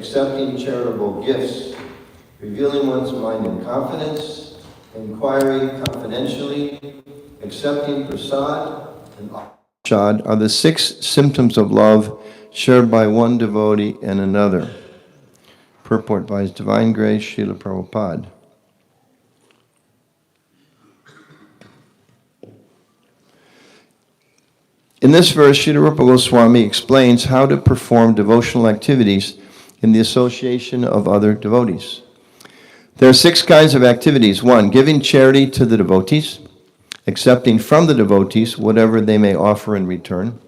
accepting charitable gifts, revealing one's mind in confidence, inquiring confidentially, accepting prasad, and prasad are the 6 symptoms of love shared by one devotee and another. Purport by His Divine Grace, Srila Prabhupada. In this verse, Srila Rupa Goswami explains how to perform devotional activities in the association of other devotees. There are 6 kinds of activities. 1, giving charity to the devotees, accepting from the devotees whatever they may offer in return.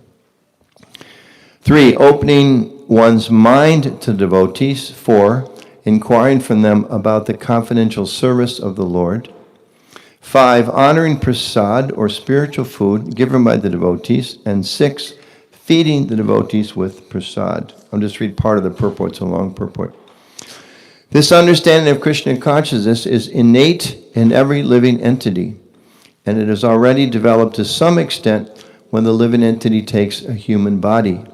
3, opening one's mind to devotees. 4, inquiring from them about the confidential service of the Lord. 5, honoring prasad or spiritual food given by the devotees. And 6, feeding the devotees with prasad. I'll just read part of the purport, it's a long purport. This understanding of Krishna consciousness is innate in every living entity, and it is already developed to some extent when the living entity takes a human body.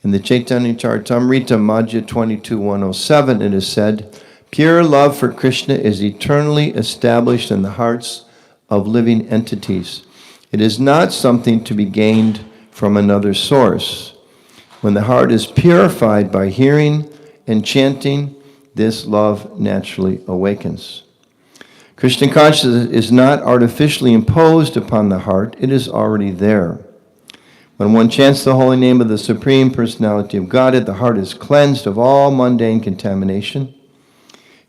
In the Chaitanya Charitamrita, Madhya 22.107, it is said, pure love for Krishna is eternally established in the hearts of living entities. It is not something to be gained from another source. When the heart is purified by hearing and chanting, this love naturally awakens. Krishna consciousness is not artificially imposed upon the heart, it is already there. When one chants the holy name of the Supreme Personality of Godhead, the heart is cleansed of all mundane contamination.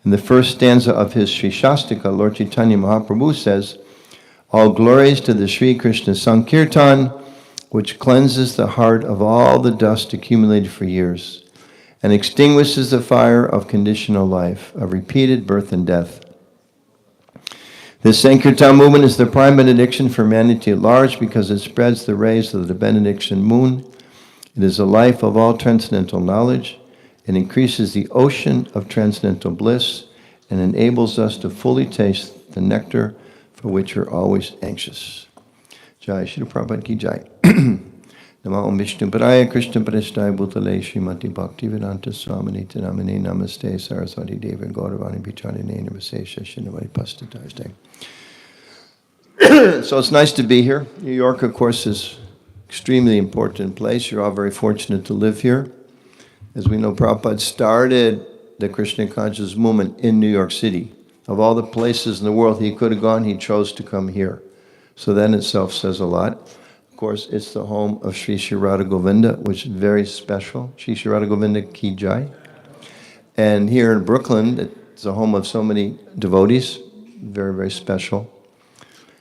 In the first stanza of his Sri Shastika, Lord Chaitanya Mahaprabhu says, all glories to the Sri Krishna Sankirtan, which cleanses the heart of all the dust accumulated for years, and extinguishes the fire of conditional life, of repeated birth and death. This Sankirtan movement is the prime benediction for humanity at large because it spreads the rays of the benediction moon. It is a life of all transcendental knowledge. It increases the ocean of transcendental bliss and enables us to fully taste the nectar for which we're always anxious. Jai Shri Prabhupada ki Jai. Namo Om Vishnu Padaya Krishna Padishtai Bhutale Srimati Bhaktivedanta Swamini Namine Namaste Saraswati Deva Gauravani Bicharine Namaste Shinavati Pastatashte. So it's nice to be here. New York, of course, is an extremely important place. You're all very fortunate to live here. As we know, Prabhupada started the Krishna consciousness movement in New York City. Of all the places in the world he could have gone, he chose to come here. So that in itself says a lot. Of course, it's the home of Sri Sri Radha Govinda, which is very special. Sri Sri Radha Govinda ki Jai. And here in Brooklyn, it's the home of so many devotees, very, very special.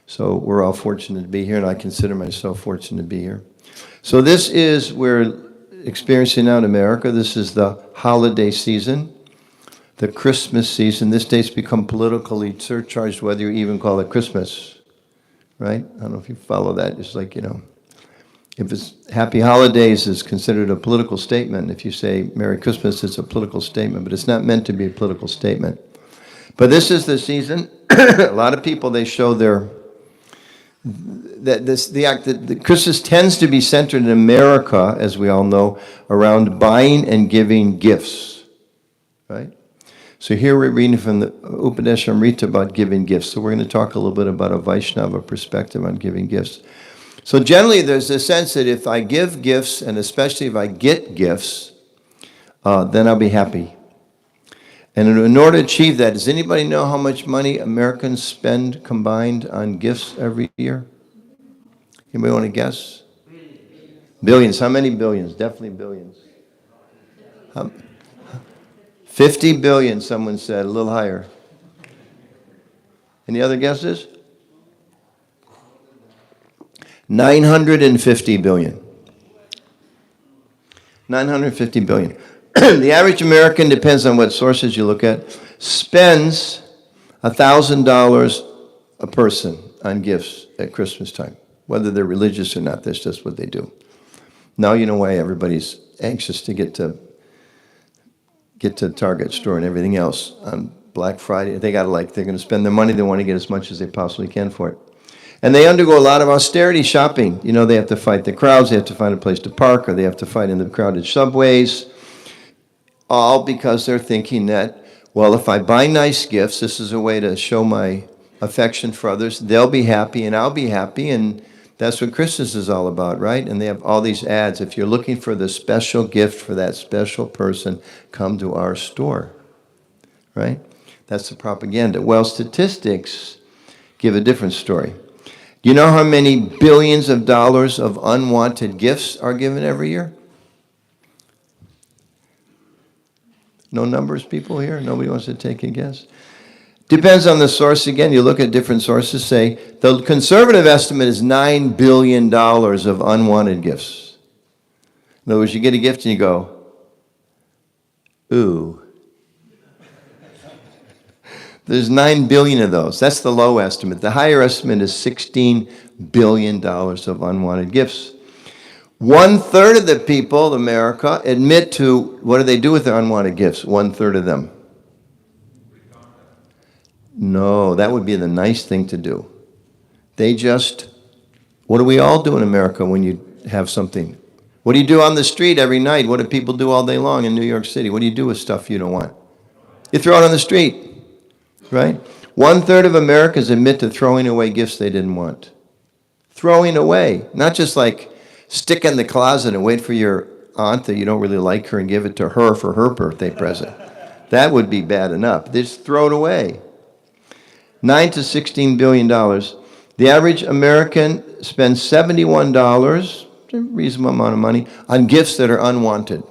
So we're all fortunate to be here, and I consider myself fortunate to be here. So this is, we're experiencing now in America, this is the holiday season, the Christmas season. This date's become politically surcharged, whether you even call it Christmas, right? I don't know if you follow that. It's like, if it's Happy Holidays is considered a political statement. If you say Merry Christmas, it's a political statement, but it's not meant to be a political statement. But this is the season. A lot of people, they show their the Christmas tends to be centered in America, as we all know, around buying and giving gifts, right? So here we're reading from the Upadeshamrita about giving gifts. So we're going to talk a little bit about a Vaishnava perspective on giving gifts. So generally there's a sense that if I give gifts, and especially if I get gifts, then I'll be happy. And in order to achieve that, does anybody know how much money Americans spend combined on gifts every year? Anybody want to guess? Billions. How many billions? Definitely billions. 50 billion, someone said, a little higher. Any other guesses? 950 billion. 950 billion. The average American, depends on what sources you look at, spends $1,000 a person on gifts at Christmas time. Whether they're religious or not, that's just what they do. Now you know why everybody's anxious to get to Target store and everything else on Black Friday. They're going to spend their money, they want to get as much as they possibly can for it. And they undergo a lot of austerity shopping. They have to fight the crowds, they have to find a place to park, or they have to fight in the crowded subways. All because they're thinking that, well, if I buy nice gifts, this is a way to show my affection for others. They'll be happy and I'll be happy. And that's what Christmas is all about, right? And they have all these ads. If you're looking for the special gift for that special person, come to our store, right? That's the propaganda. Well, statistics give a different story. Do you know how many billions of dollars of unwanted gifts are given every year? No numbers, people here? Nobody wants to take a guess? Depends on the source. Again, you look at different sources, say the conservative estimate is $9 billion of unwanted gifts. In other words, you get a gift and you go, ooh. There's 9 billion of those. That's the low estimate. The higher estimate is $16 billion of unwanted gifts. 1/3 of the people of America admit to, what do they do with their unwanted gifts? 1/3 of them. No, that would be the nice thing to do. They just, what do we all do in America when you have something? What do you do on the street every night? What do people do all day long in New York City? What do you do with stuff you don't want? You throw it on the street. Right? 1/3 of Americans admit to throwing away gifts they didn't want. Throwing away. Not just like stick in the closet and wait for your aunt that you don't really like her and give it to her for her birthday present. That would be bad enough. They just throw it away. $9 to $16 billion. The average American spends $71, a reasonable amount of money, on gifts that are unwanted.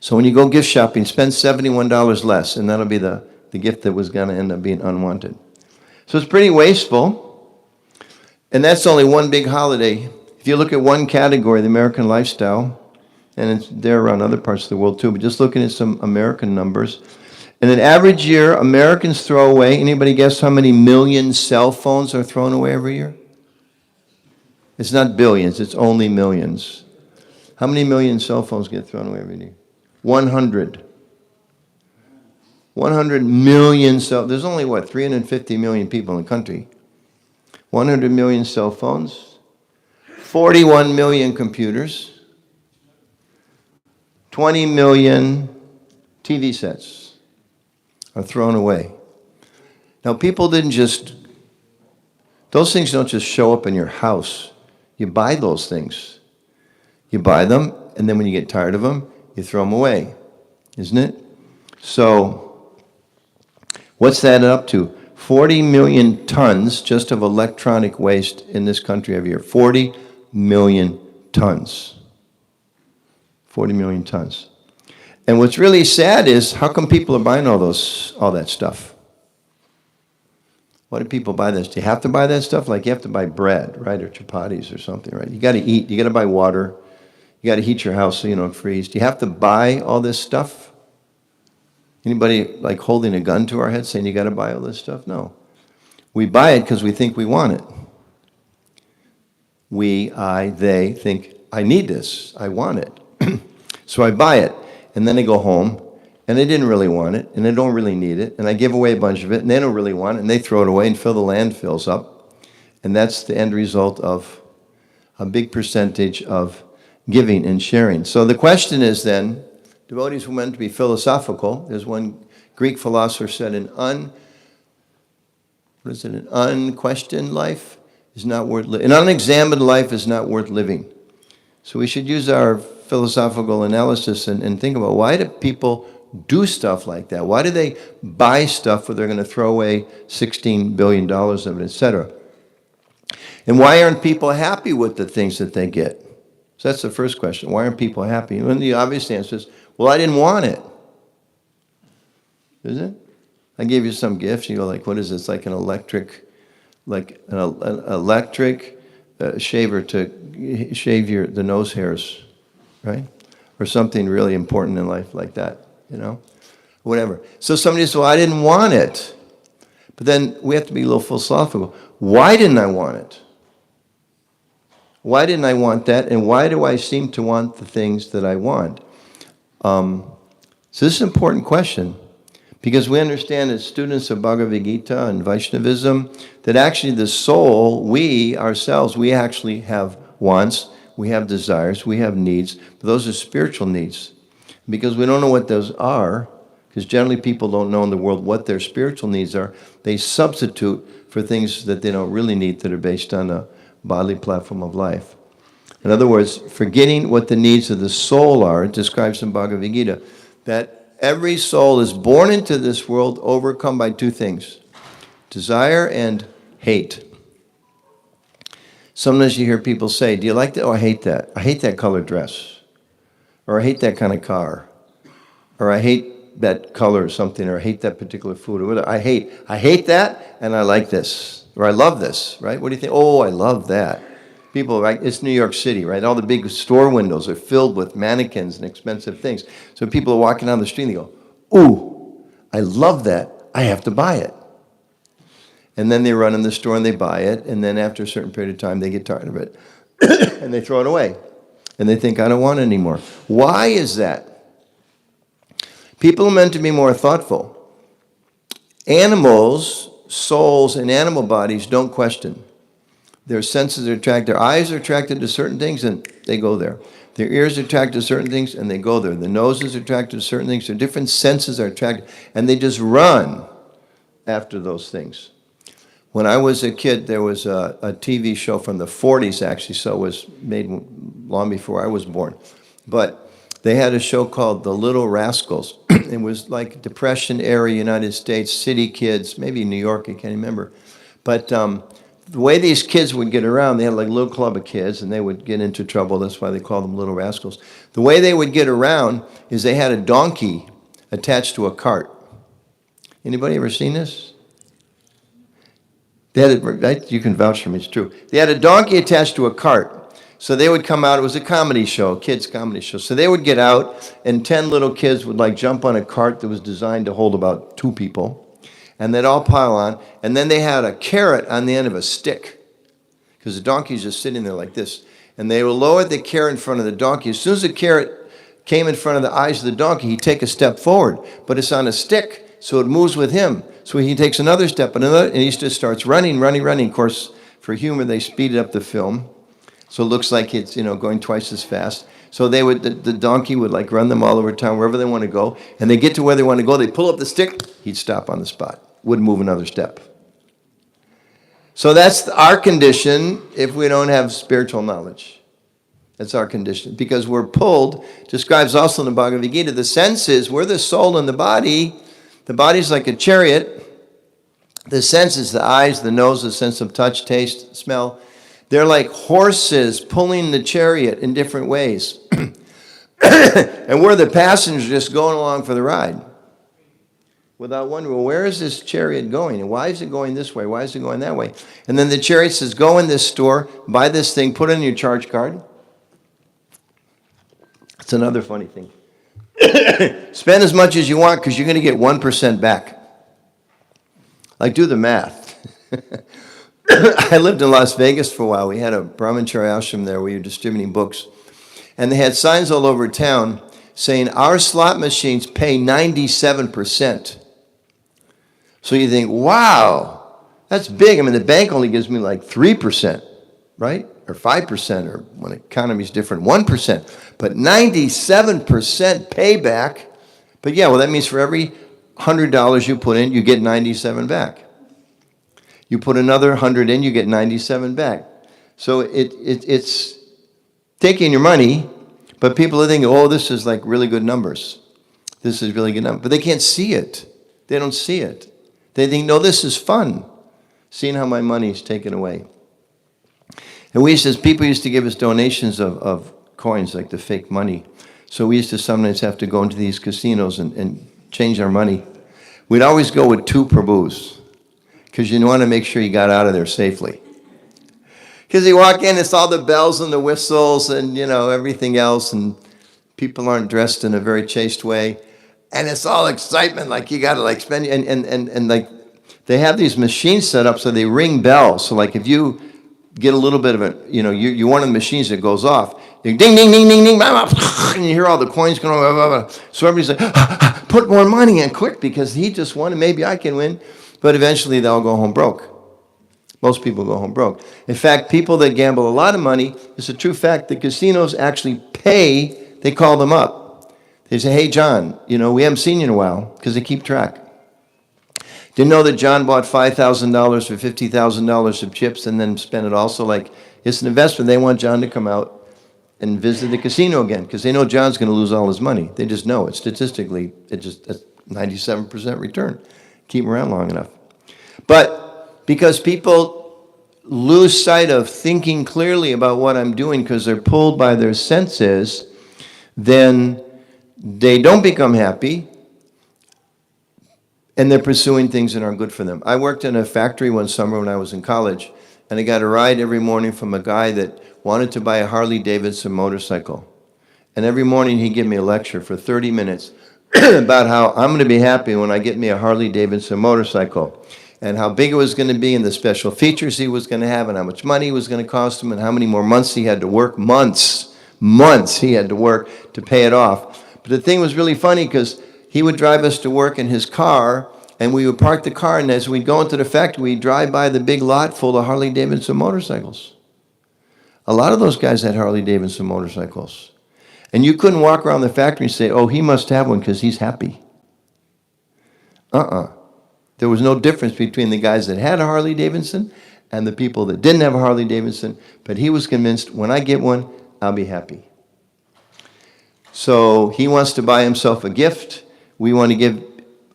So when you go gift shopping, spend $71 less, and that'll be the gift that was going to end up being unwanted. So it's pretty wasteful, and that's only one big holiday. If you look at one category, the American lifestyle, and it's there around other parts of the world too, but just looking at some American numbers, in an average year, Americans throw away, anybody guess how many million cell phones are thrown away every year? It's not billions, it's only millions. How many million cell phones get thrown away every year? 100. 100 million there's only, 350 million people in the country. 100 million cell phones, 41 million computers, 20 million TV sets are thrown away. Now, people didn't just, those things don't just show up in your house. You buy those things. You buy them, and then when you get tired of them, you throw them away, isn't it? So, what's that up to? 40 million tons just of electronic waste in this country every year. 40 million tons. 40 million tons. And what's really sad is, how come people are buying all that stuff? Why do people buy this? Do you have to buy that stuff? Like you have to buy bread, right, or chapatis or something, right? You got to eat. You got to buy water. You got to heat your house so you don't freeze. Do you have to buy all this stuff? Anybody like holding a gun to our head saying you got to buy all this stuff? No. We buy it because we think we want it. They think, I need this. I want it. So I buy it. And then I go home, and they didn't really want it, and they don't really need it, and I give away a bunch of it, and they don't really want it, and they throw it away and fill the landfills up. And that's the end result of a big percentage of giving and sharing. So the question is then, devotees were meant to be philosophical. There's one Greek philosopher said, an unquestioned life is not worth living. An unexamined life is not worth living. So we should use our philosophical analysis and think about, why do people do stuff like that? Why do they buy stuff where they're going to throw away $16 billion of it, etc.? And why aren't people happy with the things that they get? So that's the first question. Why aren't people happy? And the obvious answer is, well, I didn't want it. Is it? I gave you some gifts. You go like, what is this? Like an electric shaver to shave the nose hairs, right? Or something really important in life like that, whatever. So somebody says, well, I didn't want it. But then we have to be a little philosophical. Why didn't I want it? Why didn't I want that? And why do I seem to want the things that I want? So this is an important question, because we understand as students of Bhagavad Gita and Vaishnavism that actually the soul, we ourselves, we actually have wants, we have desires, we have needs, but those are spiritual needs. Because we don't know what those are, because generally people don't know in the world what their spiritual needs are, they substitute for things that they don't really need that are based on a bodily platform of life. In other words, forgetting what the needs of the soul are, it describes in Bhagavad Gita, that every soul is born into this world overcome by two things, desire and hate. Sometimes you hear people say, do you like that? Oh, I hate that. I hate that colored dress. Or I hate that kind of car. Or I hate that color or something. Or I hate that particular food. Or whatever. I hate that and I like this. Or I love this, right? What do you think? Oh, I love that. People, right? It's New York City, right? All the big store windows are filled with mannequins and expensive things. So people are walking down the street and they go, ooh, I love that. I have to buy it. And then they run in the store and they buy it. And then after a certain period of time, they get tired of it. And they throw it away. And they think, I don't want it anymore. Why is that? People are meant to be more thoughtful. Animals, souls, and animal bodies don't question. Their senses are attracted. Their eyes are attracted to certain things and they go there. Their ears are attracted to certain things and they go there. The nose is attracted to certain things. Their different senses are attracted. And they just run after those things. When I was a kid, there was a TV show from the 40s, actually, so it was made long before I was born. But they had a show called The Little Rascals. It was like Depression-era United States, city kids, maybe New York, I can't remember. But the way these kids would get around, they had like a little club of kids, and they would get into trouble. That's why they called them Little Rascals. The way they would get around is they had a donkey attached to a cart. Anybody ever seen this? They had you can vouch for me, it's true. They had a donkey attached to a cart. So they would come out, it was a comedy show, a kids' comedy show. So they would get out, and 10 little kids would like jump on a cart that was designed to hold about 2 people. And they'd all pile on. And then they had a carrot on the end of a stick. Because the donkey's just sitting there like this. And they would lower the carrot in front of the donkey. As soon as the carrot came in front of the eyes of the donkey, he'd take a step forward. But it's on a stick, so it moves with him. So he takes another step, and he just starts running. Of course, for humor, they speeded up the film. So it looks like it's, going twice as fast. So the donkey would like run them all over town, wherever they want to go. And they get to where they want to go, they pull up the stick, he'd stop on the spot. Wouldn't move another step. So that's our condition if we don't have spiritual knowledge. That's our condition. Because we're pulled, describes also in the Bhagavad Gita, the senses, we're the soul and the body. The body's like a chariot. The senses, the eyes, the nose, the sense of touch, taste, smell, they're like horses pulling the chariot in different ways. And we're the passengers just going along for the ride. Without wondering, well, where is this chariot going? And why is it going this way? Why is it going that way? And then the chariot says, go in this store, buy this thing, put it in your charge card. It's another funny thing. Spend as much as you want because you're going to get 1% back. Like, do the math. I lived in Las Vegas for a while. We had a Brahmachari ashram there. We were distributing books. And they had signs all over town saying, our slot machines pay 97%. So you think, wow, that's big. I mean, the bank only gives me like 3%, right? Or 5%, or when the economy's different, 1%. But 97% payback. But yeah, well, that means for every $100 you put in, you get 97 back. You put another 100 in, you get 97 back. So it's taking your money, but people are thinking, oh, this is like really good numbers. This is really good numbers. But they can't see it. They don't see it. They think, no, this is fun, seeing how my money is taken away. And people used to give us donations of coins, like the fake money. So we used to sometimes have to go into these casinos and change our money. We'd always go with 2 Prabhus, because you want to make sure you got out of there safely. Because you walk in, it's all the bells and the whistles and, everything else, and people aren't dressed in a very chaste way. And it's all excitement, like you got to like spend, and like they have these machines set up so they ring bells. So like if you get a little bit of it, you're one of the machines that goes off, you ding, ding, ding, ding, ding, and you hear all the coins going, blah, blah, blah. So everybody's like, put more money in quick because he just won and maybe I can win. But eventually they'll go home broke. Most people go home broke. In fact, people that gamble a lot of money, it's a true fact, the casinos actually pay, they call them up. They say, hey, John, we haven't seen you in a while, because they keep track. Didn't know that John bought $5,000 or $50,000 of chips and then spent it also like it's an investment. They want John to come out and visit the casino again because they know John's going to lose all his money. They just know it. Statistically, it's 97% return. Keep him around long enough. But because people lose sight of thinking clearly about what I'm doing because they're pulled by their senses, then they don't become happy. And they're pursuing things that aren't good for them. I worked in a factory one summer when I was in college, and I got a ride every morning from a guy that wanted to buy a Harley-Davidson motorcycle. And every morning he'd give me a lecture for 30 minutes about how I'm going to be happy when I get me a Harley-Davidson motorcycle, and how big it was going to be, and the special features he was going to have, and how much money it was going to cost him, and how many more months he had to work. Months he had to work to pay it off. But the thing was really funny because he would drive us to work in his car, and we would park the car, and as we'd go into the factory, we'd drive by the big lot full of Harley-Davidson motorcycles. A lot of those guys had Harley-Davidson motorcycles. And you couldn't walk around the factory and say, oh, he must have one because he's happy. There was no difference between the guys that had a Harley-Davidson and the people that didn't have a Harley-Davidson, but he was convinced, when I get one, I'll be happy. So he wants to buy himself a gift. We want to give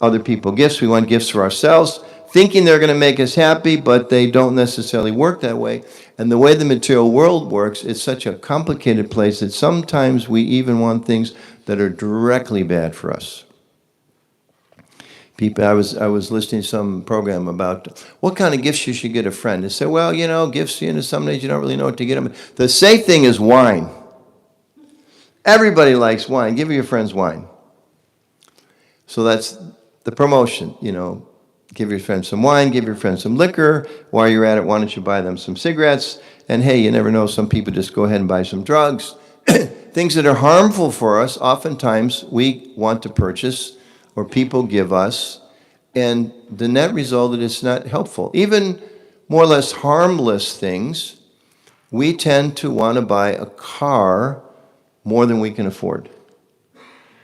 other people gifts. We want gifts for ourselves, thinking they're going to make us happy, but they don't necessarily work that way. And the way the material world works, it's such a complicated place that sometimes we even want things that are directly bad for us. People, I was listening to some program about what kind of gifts you should get a friend. They said, well, gifts, some days you don't really know what to get them. The safe thing is wine. Everybody likes wine. Give your friends wine. So that's the promotion, give your friends some wine, give your friends some liquor. While you're at it, why don't you buy them some cigarettes? And hey, you never know, some people just go ahead and buy some drugs. Things that are harmful for us, oftentimes we want to purchase or people give us, and the net result is it's not helpful. Even more or less harmless things, we tend to want to buy a car more than we can afford.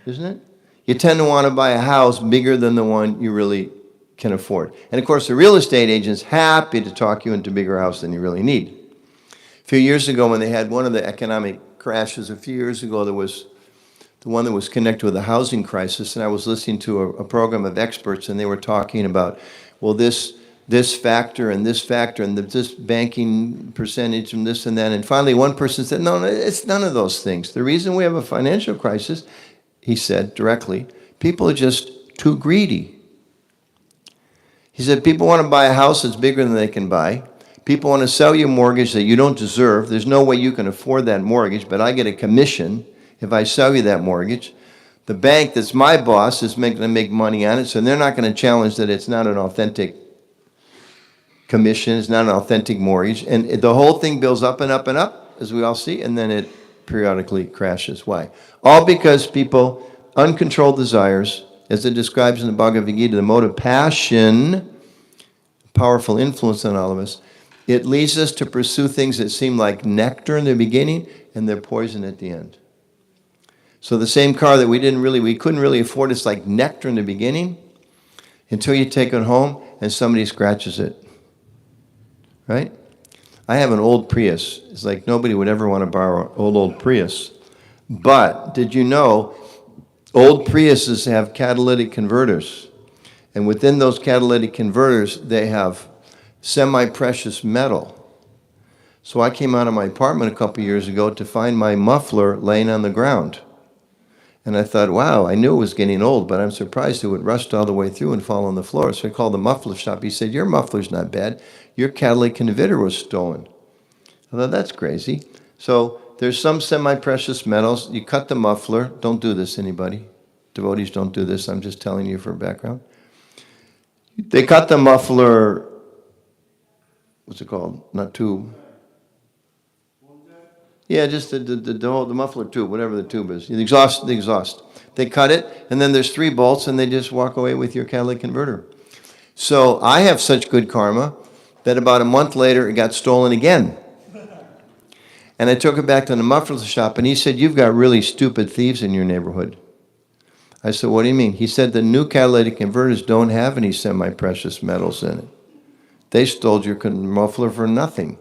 Isn't it? You tend to want to buy a house bigger than the one you really can afford. And of course, the real estate agent's happy to talk you into a bigger house than you really need. A few years ago, when they had one of the economic crashes, there was the one that was connected with the housing crisis, and I was listening to a program of experts, and they were talking about, well, this factor and this factor and this banking percentage and this and that. And finally, one person said, no, it's none of those things. The reason we have a financial crisis, he said directly, people are just too greedy. He said, people want to buy a house that's bigger than they can buy. People want to sell you a mortgage that you don't deserve. There's no way you can afford that mortgage, but I get a commission if I sell you that mortgage. The bank that's my boss is going to make money on it, so they're not going to challenge that it's not an authentic commission, it's not an authentic mortgage. And the whole thing builds up and up and up, as we all see, and then it periodically crashes. Why? All because people, uncontrolled desires, as it describes in the Bhagavad Gita, the mode of passion, powerful influence on all of us, it leads us to pursue things that seem like nectar in the beginning, and they're poison at the end. So the same car that we couldn't really afford, it's like nectar in the beginning, until you take it home and somebody scratches it. Right? I have an old Prius. It's like nobody would ever want to borrow an old Prius. But did you know old Priuses have catalytic converters? And within those catalytic converters, they have semi-precious metal. So I came out of my apartment a couple years ago to find my muffler laying on the ground. And I thought, wow, I knew it was getting old, but I'm surprised it would rust all the way through and fall on the floor. So I called the muffler shop. He said, your muffler's not bad. Your catalytic converter was stolen. I thought, that's crazy. So there's some semi-precious metals. You cut the muffler. Don't do this, anybody. Devotees don't do this. I'm just telling you for background. They cut the muffler, what's it called? Not tube. Yeah, just the muffler tube, whatever the tube is. The exhaust. They cut it, and then there's 3 bolts, and they just walk away with your catalytic converter. So I have such good karma that about a month later, it got stolen again. And I took it back to the muffler shop, and he said, you've got really stupid thieves in your neighborhood. I said, what do you mean? He said, the new catalytic converters don't have any semi-precious metals in it. They stole your muffler for nothing.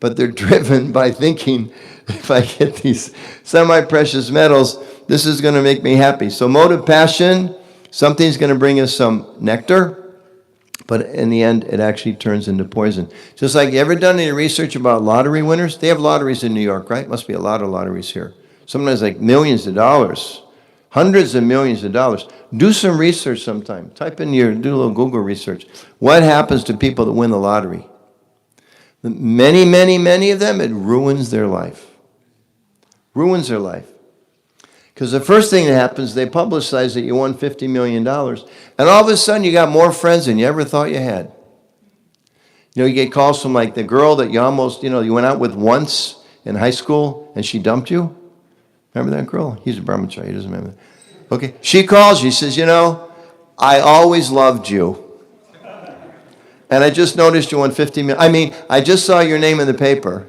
But they're driven by thinking, if I get these semi-precious metals, this is going to make me happy. So motive passion, something's going to bring us some nectar, but in the end, it actually turns into poison. Just like, you ever done any research about lottery winners? They have lotteries in New York, right? Must be a lot of lotteries here. Sometimes like millions of dollars, hundreds of millions of dollars. Do some research sometime. Do a little Google research. What happens to people that win the lottery? Many, many, many of them, it ruins their life. Ruins their life. Because the first thing that happens, they publicize that you won $50 million. And all of a sudden, you got more friends than you ever thought you had. You know, you get calls from like the girl that you almost, you went out with once in high school and she dumped you. Remember that girl? He's a brahmachari. He doesn't remember that. Okay. She calls you. She says, I always loved you. And I just noticed you won $50 million. I mean, I just saw your name in the paper.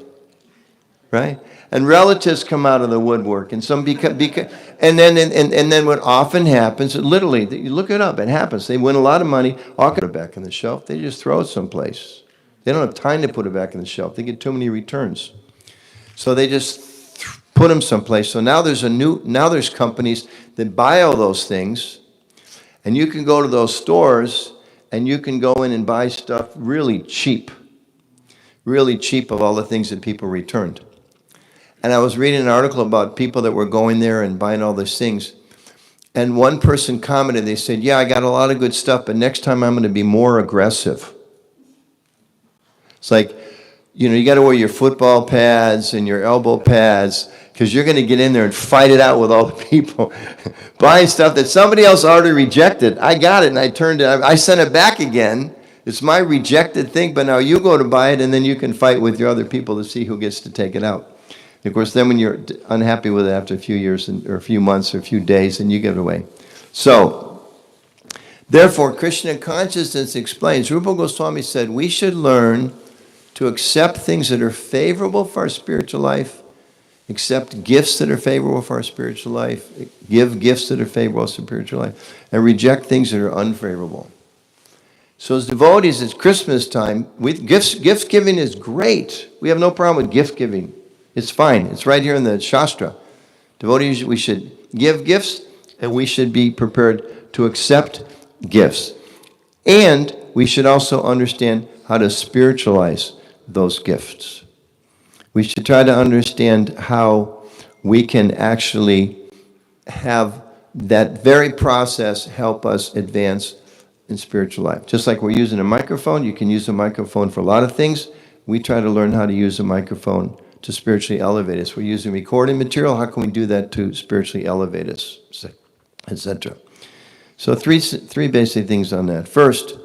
Right? And relatives come out of the woodwork. And some and then what often happens, literally, you look it up, it happens. They win a lot of money, all put it back on the shelf. They just throw it someplace. They don't have time to put it back on the shelf. They get too many returns. So they just put them someplace. So now there's companies that buy all those things, and you can go to those stores and you can go in and buy stuff really cheap of all the things that people returned. And I was reading an article about people that were going there and buying all these things. And one person commented, they said, I got a lot of good stuff, but next time I'm going to be more aggressive. It's like, you got to wear your football pads and your elbow pads, because you're going to get in there and fight it out with all the people buying stuff that somebody else already rejected. I got it, and I sent it back again. It's my rejected thing, but now you go to buy it, and then you can fight with your other people to see who gets to take it out. And of course, then when you're unhappy with it after a few years or a few months or a few days, then you give it away. So, therefore, Krishna consciousness explains, Rupa Goswami said, we should learn to accept things that are favorable for our spiritual life, accept gifts that are favorable for our spiritual life, give gifts that are favorable for spiritual life, and reject things that are unfavorable. So as devotees, it's Christmas time. Gift giving is great. We have no problem with gift giving. It's fine. It's right here in the Shastra. Devotees, we should give gifts, and we should be prepared to accept gifts. And we should also understand how to spiritualize those gifts. We should try to understand how we can actually have that very process help us advance in spiritual life. Just like we're using a microphone, you can use a microphone for a lot of things. We try to learn how to use a microphone to spiritually elevate us. We're using recording material. How can we do that to spiritually elevate us, etc.? So three basic things on that. First,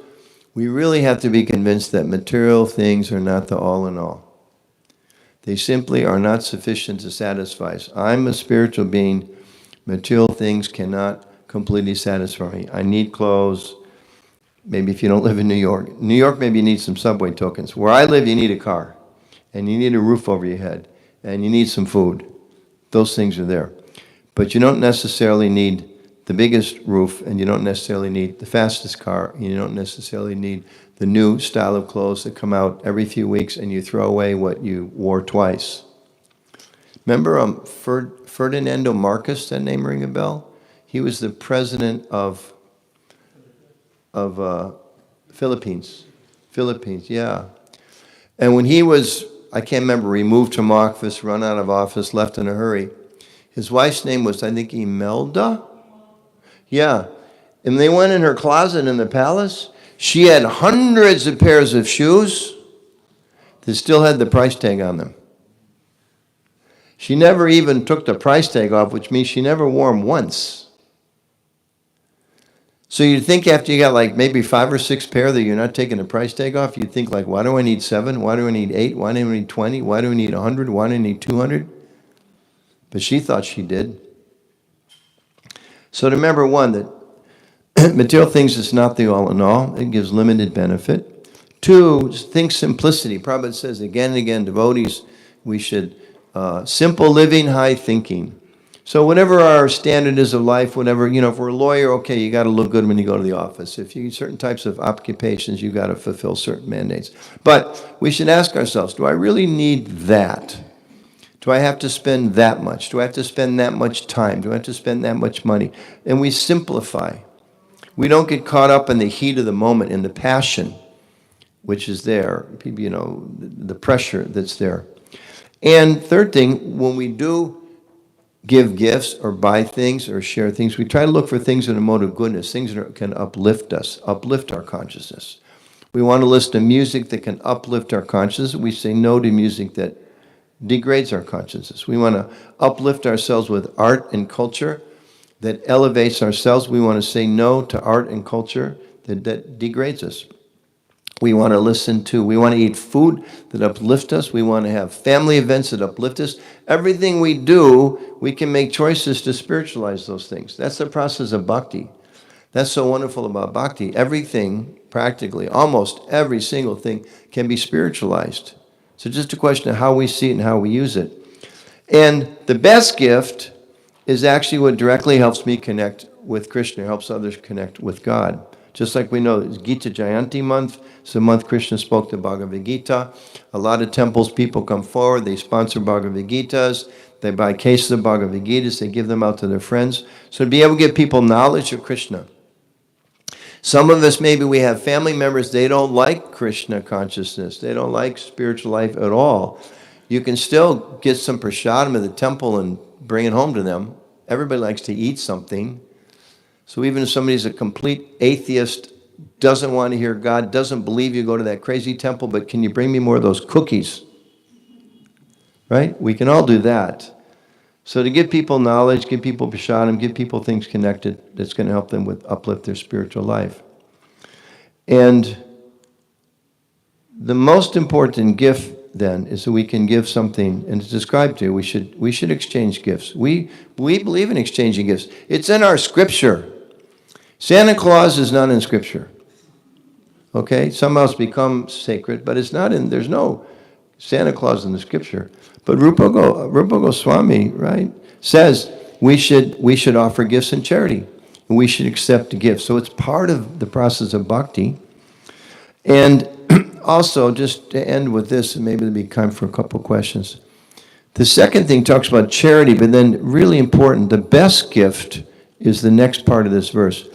we really have to be convinced that material things are not the all in all. They simply are not sufficient to satisfy us. I'm a spiritual being. Material things cannot completely satisfy me. I need clothes. Maybe if you don't live in New York. New York, maybe you need some subway tokens. Where I live, you need a car. And you need a roof over your head. And you need some food. Those things are there. But you don't necessarily need the biggest roof, and you don't necessarily need the fastest car. You don't necessarily need the new style of clothes that come out every few weeks and you throw away what you wore twice. Remember Ferdinando Marcos, that name ring a bell? He was the president of Philippines. Philippines, yeah. And when he was, I can't remember, removed from office, run out of office, left in a hurry, his wife's name was, I think, Imelda? Yeah. And they went in her closet in the palace. She had hundreds of pairs of shoes that still had the price tag on them. She never even took the price tag off, which means she never wore them once. So you'd think after you got like maybe 5 or 6 pair that you're not taking the price tag off, you'd think like, why do I need 7? Why do I need 8? Why do I need 20? Why do I need 100? Why do I need 200? But she thought she did. So remember, one, that material things is not the all in all. It gives limited benefit. 2, think simplicity. Prabhupada says again and again, devotees, we should, simple living, high thinking. So whatever our standard is of life, whatever, if we're a lawyer, okay, you got to look good when you go to the office. If you certain types of occupations, you got to fulfill certain mandates. But we should ask ourselves, do I really need that? Do I have to spend that much? Do I have to spend that much time? Do I have to spend that much money? And we simplify. We don't get caught up in the heat of the moment, in the passion, which is there, the pressure that's there. And third thing, when we do give gifts or buy things or share things, we try to look for things in a mode of goodness, things that can uplift us, uplift our consciousness. We want to listen to music that can uplift our consciousness. We say no to music that degrades our consciousness. We want to uplift ourselves with art and culture that elevates ourselves. We want to say no to art and culture that degrades us. We want to eat food that uplifts us. We want to have family events that uplift us. Everything we do, we can make choices to spiritualize those things. That's the process of bhakti. That's so wonderful about bhakti. Everything, practically, almost every single thing can be spiritualized. So just a question of how we see it and how we use it. And the best gift is actually what directly helps me connect with Krishna, helps others connect with God. Just like we know, it's Gita Jayanti month. It's the month Krishna spoke the Bhagavad Gita. A lot of temples, people come forward, they sponsor Bhagavad Gitas, they buy cases of Bhagavad Gitas, they give them out to their friends. So to be able to give people knowledge of Krishna. Some of us, maybe we have family members, they don't like Krishna consciousness. They don't like spiritual life at all. You can still get some prasadam at the temple and bring it home to them. Everybody likes to eat something. So even if somebody's a complete atheist, doesn't want to hear God, doesn't believe you, go to that crazy temple, but can you bring me more of those cookies? Right? We can all do that. So to give people knowledge, give people prasadam, give people things connected, that's going to help them uplift their spiritual life. And the most important gift then is that we can give something, and it's described to you, we should exchange gifts. We believe in exchanging gifts. It's in our scripture. Santa Claus is not in scripture. Okay? Somehow it's become sacred, but it's not in, there's no Santa Claus in the scripture. But Rupa Goswami, right, says we should offer gifts in charity. And we should accept gifts. So it's part of the process of bhakti. And also, just to end with this, and maybe there'll be time for a couple of questions. The second thing talks about charity, but then really important, the best gift is the next part of this verse.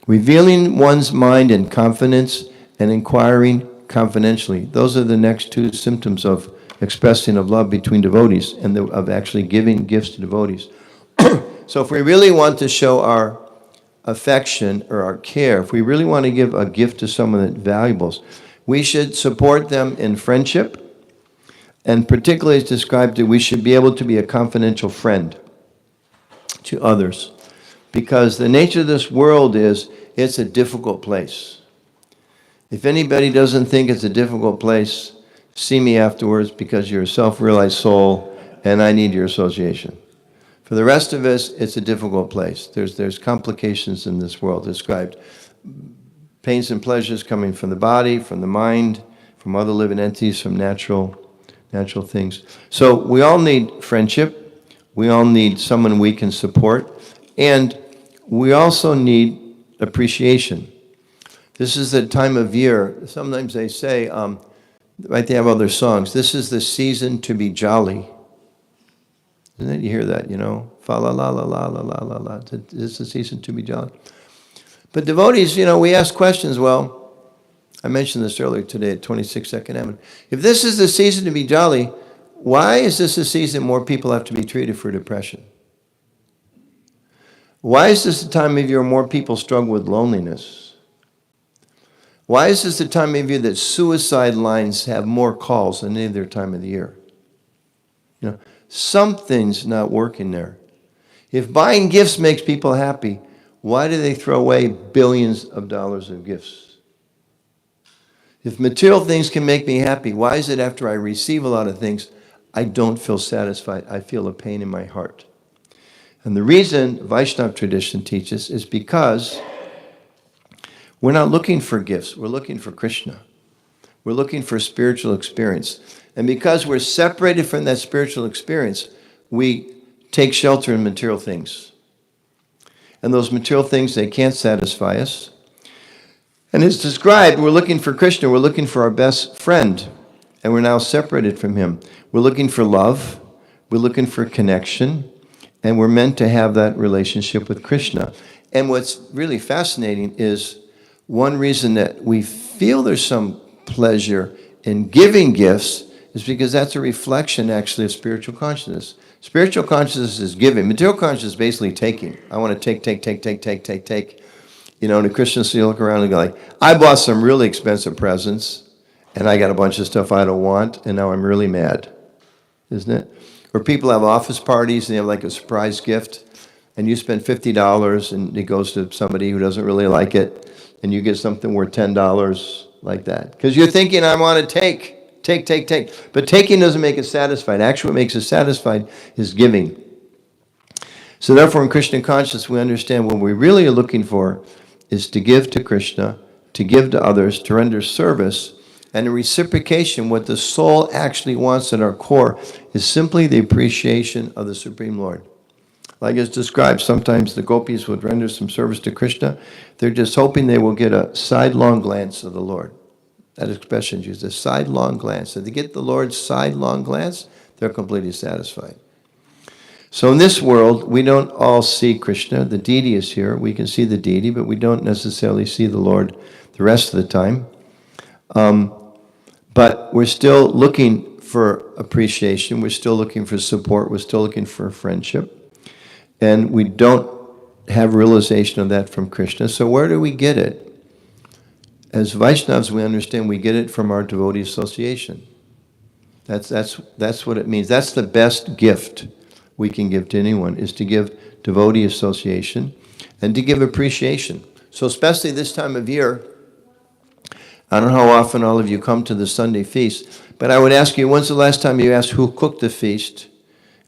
Revealing one's mind in confidence and inquiring confidentially. Those are the next two symptoms of expressing of love between devotees and of actually giving gifts to devotees. So if we really want to show our affection or our care, if we really want to give a gift to someone that's valuable, we should support them in friendship, and particularly as described, we should be able to be a confidential friend to others. Because the nature of this world is, it's a difficult place. If anybody doesn't think it's a difficult place, see me afterwards, because you're a self-realized soul and I need your association. For the rest of us, it's a difficult place. There's complications in this world described. Pains and pleasures coming from the body, from the mind, from other living entities, from natural things. So we all need friendship. We all need someone we can support. And we also need appreciation. This is the time of year. Sometimes they say, right, they have other songs. This is the season to be jolly. Isn't it? You hear that, Fa la la la la la la la la. This is the season to be jolly. But devotees, we ask questions. Well, I mentioned this earlier today at 26th Avenue. If this is the season to be jolly, why is this a season more people have to be treated for depression? Why is this the time of year more people struggle with loneliness? Why is this the time of year that suicide lines have more calls than any other time of the year? Something's not working there. If buying gifts makes people happy, why do they throw away billions of dollars of gifts? If material things can make me happy, why is it after I receive a lot of things, I don't feel satisfied? I feel a pain in my heart. And the reason Vaishnava tradition teaches is because we're not looking for gifts. We're looking for Krishna. We're looking for spiritual experience. And because we're separated from that spiritual experience, we take shelter in material things. And those material things, they can't satisfy us. And it's described, we're looking for Krishna, we're looking for our best friend, and we're now separated from him. We're looking for love, we're looking for connection, and we're meant to have that relationship with Krishna. And what's really fascinating is one reason that we feel there's some pleasure in giving gifts is because that's a reflection, actually, of spiritual consciousness. Spiritual consciousness is giving. Material consciousness is basically taking. I want to take. You know, and the Christians, you look around and go like, I bought some really expensive presents, and I got a bunch of stuff I don't want, and now I'm really mad. Isn't it? Or people have office parties, and they have like a surprise gift, and you spend $50, and it goes to somebody who doesn't really like it, and you get something worth $10 like that. Because you're thinking, I want to take. But taking doesn't make it satisfied. Actually, what makes it satisfied is giving. So therefore, in Krishna consciousness, we understand what we really are looking for is to give to Krishna, to give to others, to render service, and in reciprocation, what the soul actually wants at our core is simply the appreciation of the Supreme Lord. Like it's described, sometimes the gopis would render some service to Krishna. They're just hoping they will get a sidelong glance of the Lord. That expression is used, a sidelong glance. If they get the Lord's sidelong glance, they're completely satisfied. So in this world, we don't all see Krishna. The deity is here. We can see the deity, but we don't necessarily see the Lord the rest of the time. But we're still looking for appreciation. We're still looking for support. We're still looking for friendship. And we don't have realization of that from Krishna. So where do we get it? As Vaishnavas, we understand we get it from our devotee association. That's what it means. That's the best gift we can give to anyone, is to give devotee association and to give appreciation. So especially this time of year, I don't know how often all of you come to the Sunday feast, but I would ask you, when's the last time you asked who cooked the feast,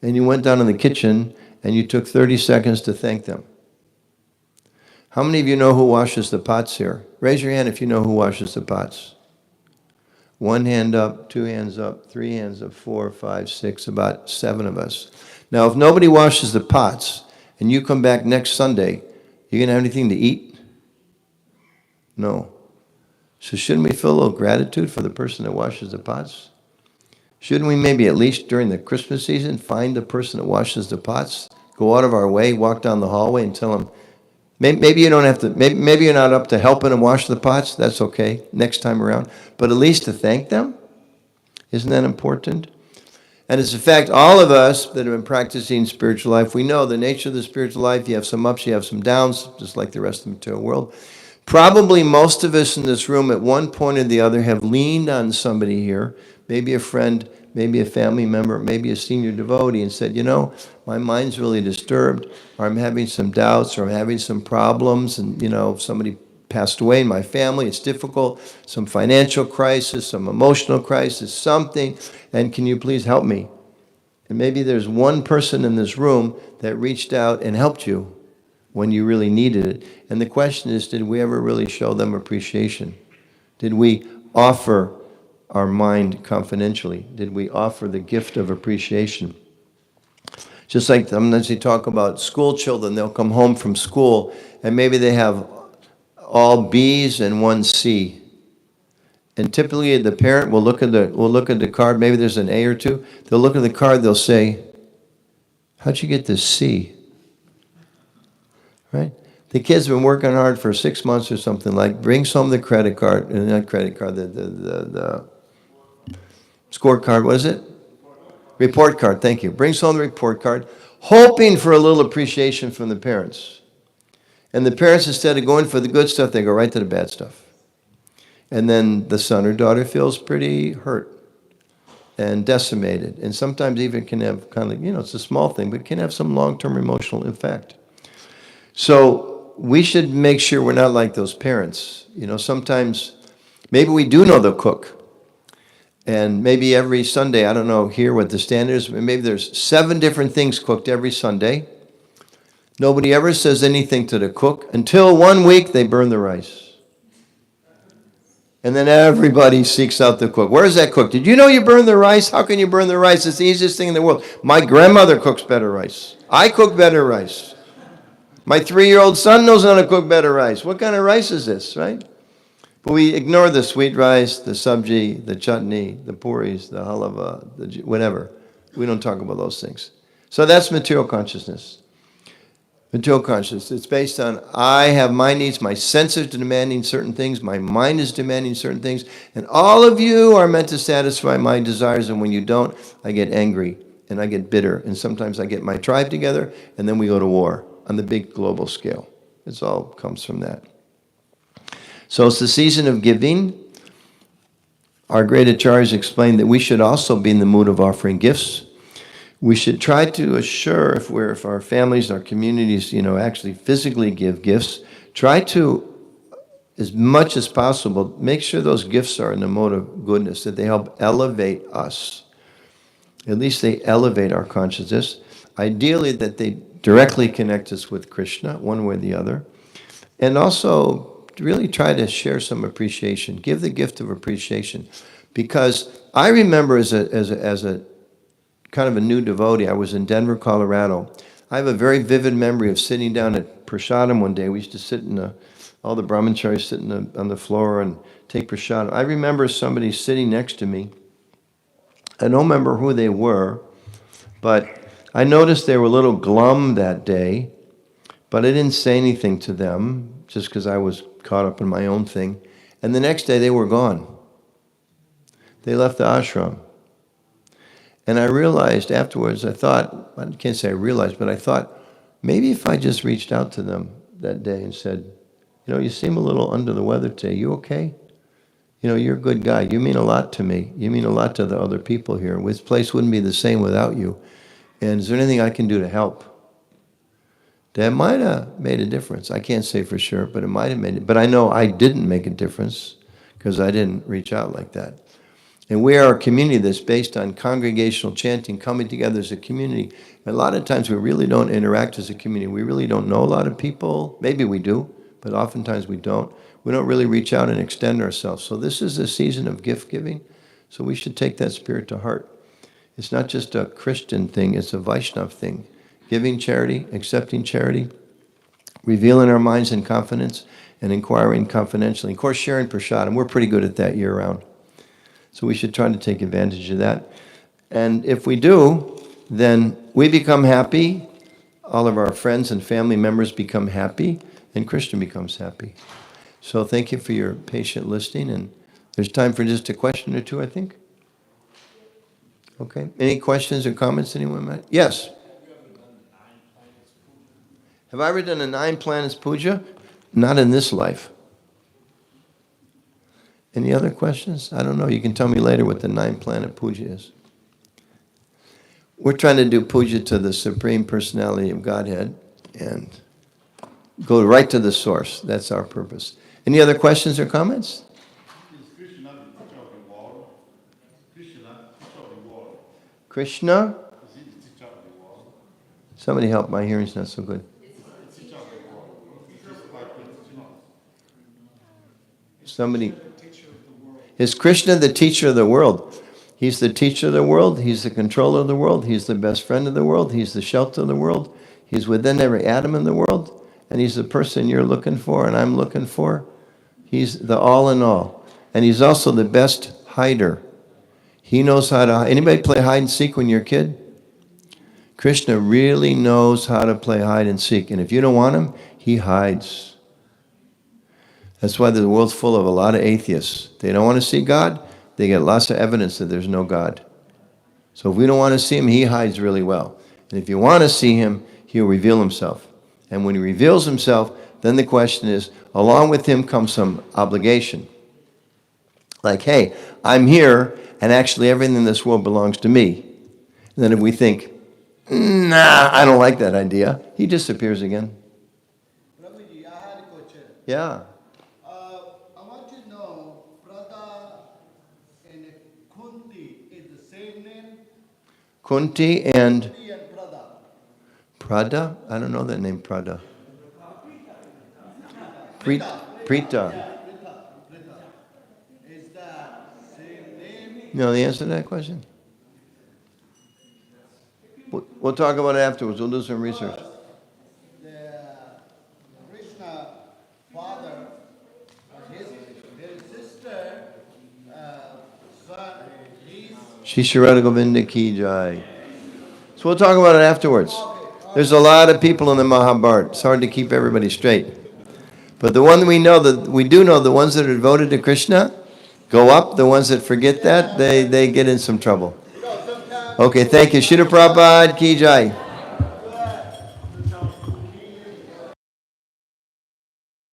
and you went down in the kitchen and you took 30 seconds to thank them? How many of you know who washes the pots here? Raise your hand if you know who washes the pots. 1 hand up, 2 hands up, 3 hands up, 4, 5, 6, about 7 of us. Now, if nobody washes the pots and you come back next Sunday, you going to have anything to eat? No. So shouldn't we feel a little gratitude for the person that washes the pots? Shouldn't we maybe at least during the Christmas season find the person that washes the pots, go out of our way, walk down the hallway and tell them, maybe you don't have to, maybe you're not up to helping them wash the pots, that's okay, next time around, but at least to thank them? Isn't that important? And it's a fact, all of us that have been practicing spiritual life, we know the nature of the spiritual life. You have some ups, you have some downs, just like the rest of the material world. Probably most of us in this room at one point or the other have leaned on somebody here, maybe a friend, maybe a family member, maybe a senior devotee, and said, you know, my mind's really disturbed, or I'm having some doubts, or I'm having some problems, and, you know, somebody passed away in my family, it's difficult, some financial crisis, some emotional crisis, something, and can you please help me? And maybe there's one person in this room that reached out and helped you when you really needed it. And the question is, did we ever really show them appreciation? Did we offer our mind confidentially? Did we offer the gift of appreciation? Just like sometimes they talk about school children, they'll come home from school and maybe they have all B's and 1 C. And typically the parent will look at the card, maybe there's an A or 2. They'll look at the card, they'll say, how'd you get this C? Right? The kid's been working hard for 6 months or something, like brings home the credit card, not credit card, the scorecard, what is it? Report card, thank you. Brings home the report card, hoping for a little appreciation from the parents. And the parents, instead of going for the good stuff, they go right to the bad stuff. And then the son or daughter feels pretty hurt and decimated. And sometimes even can have kind of, you know, it's a small thing, but it can have some long-term emotional effect. So we should make sure we're not like those parents. You know, sometimes maybe we do know the cook. And maybe every Sunday, I don't know here what the standard is, but maybe there's 7 different things cooked every Sunday. Nobody ever says anything to the cook until one week they burn the rice. And then everybody seeks out the cook. Where's that cook? Did you know you burn the rice? How can you burn the rice? It's the easiest thing in the world. My grandmother cooks better rice. I cook better rice. My 3-year-old son knows how to cook better rice. What kind of rice is this, right? But we ignore the sweet rice, the sabji, the chutney, the puris, the halava, whatever. We don't talk about those things. So that's material consciousness. Material consciousness. It's based on I have my needs, my senses are demanding certain things, my mind is demanding certain things, and all of you are meant to satisfy my desires, and when you don't, I get angry, and I get bitter, and sometimes I get my tribe together, and then we go to war on the big global scale. It all comes from that. So it's the season of giving. Our great Acharyas explained that we should also be in the mood of offering gifts. We should try to assure, if our families, our communities, actually physically give gifts, try to, as much as possible, make sure those gifts are in the mode of goodness, that they help elevate us. At least they elevate our consciousness. Ideally, that they directly connect us with Krishna, one way or the other. And also, really try to share some appreciation. Give the gift of appreciation. Because I remember as a kind of a new devotee. I was in Denver, Colorado. I have a very vivid memory of sitting down at Prasadam one day. We used to sit all the brahmacharis sitting on the floor and take Prasadam. I remember somebody sitting next to me. I don't remember who they were, but I noticed they were a little glum that day, but I didn't say anything to them just because I was caught up in my own thing. And the next day they were gone. They left the ashram. And I realized afterwards, I can't say I realized, but I thought, maybe if I just reached out to them that day and said, you seem a little under the weather today. You okay? You're a good guy. You mean a lot to me. You mean a lot to the other people here. This place wouldn't be the same without you. And is there anything I can do to help? That might have made a difference. I can't say for sure, but it might have made it. But I know I didn't make a difference because I didn't reach out like that. And we are a community that's based on congregational chanting, coming together as a community. And a lot of times we really don't interact as a community. We really don't know a lot of people. Maybe we do, but oftentimes we don't. We don't really reach out and extend ourselves. So this is a season of gift giving. So we should take that spirit to heart. It's not just a Christian thing, it's a Vaishnava thing. Giving charity, accepting charity, revealing our minds in confidence, and inquiring confidentially. Of course, sharing prasadam. We're pretty good at that year-round. So we should try to take advantage of that. And if we do, then we become happy, all of our friends and family members become happy, and Krishna becomes happy. So thank you for your patient listening, and there's time for just a question or two, I think. Okay. Any questions or comments anyone might? Yes. Have I ever done a 9 planets puja? Not in this life. Any other questions? I don't know. You can tell me later what the 9 planet puja is. We're trying to do puja to the Supreme Personality of Godhead and go right to the source. That's our purpose. Any other questions or comments? Krishna? Somebody help, my hearing's not so good. Somebody. Is Krishna the teacher of the world? He's the teacher of the world. He's the controller of the world. He's the best friend of the world. He's the shelter of the world. He's within every atom in the world. And he's the person you're looking for and I'm looking for. He's the all in all. And he's also the best hider. He knows how to... Anybody play hide and seek when you're a kid? Krishna really knows how to play hide and seek. And if you don't want him, he hides. That's why the world's full of a lot of atheists. They don't want to see God. They get lots of evidence that there's no God. So if we don't want to see him, he hides really well. And if you want to see him, he'll reveal himself. And when he reveals himself, then the question is, along with him comes some obligation. Like, hey, I'm here, and actually everything in this world belongs to me. And then if we think, nah, I don't like that idea, he disappears again. Prabhuji, I had a question. Yeah. I want to know, Prada and Kunti is the same name? Kunti and Kunti and Prada. Prada? I don't know that name, Prada. Prita. You know the answer to that question? We'll talk about it afterwards. We'll do some research. The Krishna father, his sister, son, he's Shishirada Govinda Ki Jai. So we'll talk about it afterwards. There's a lot of people in the Mahabharata. It's hard to keep everybody straight. But the one we do know, the ones that are devoted to Krishna go up. The ones that forget that, they get in some trouble. Okay, thank you. Shri Prabhupada Ki Jai.